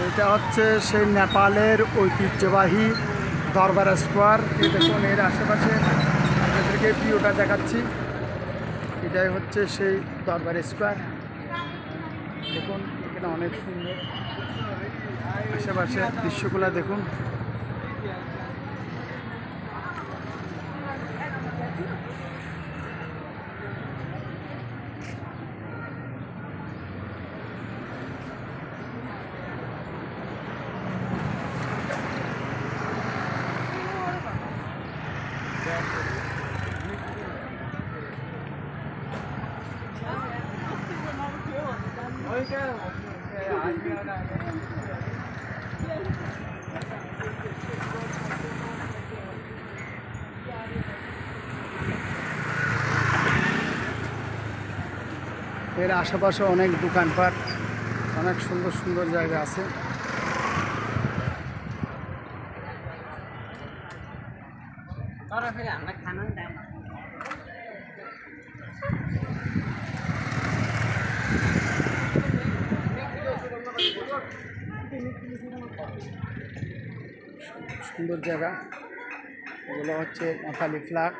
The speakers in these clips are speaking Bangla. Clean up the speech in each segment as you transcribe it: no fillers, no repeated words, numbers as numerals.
এটা হচ্ছে সেই নেপালের ঐতিহ্যবাহী দরবার স্কোয়ার। এই দেখুন এর আশেপাশে আপনাদেরকে ভিউটা দেখাচ্ছি। এটাই হচ্ছে সেই দরবার স্কোয়ার। দেখুন এখানে অনেক সুন্দর আশেপাশে দৃশ্যগুলো দেখুন। এর আশেপাশে অনেক দোকানপাট, অনেক সুন্দর সুন্দর জায়গা আছে। সুন্দর জায়গা, এগুলো হচ্ছে নেপালি ফ্ল্যাগ।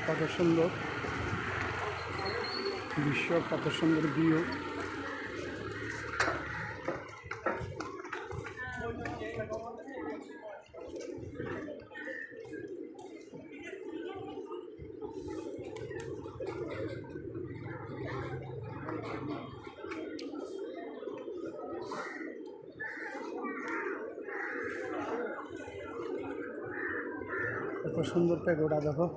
কত সুন্দর দৃশ্য, কত সুন্দর ভিউ। কত সুন্দর পেগোডা দেখো।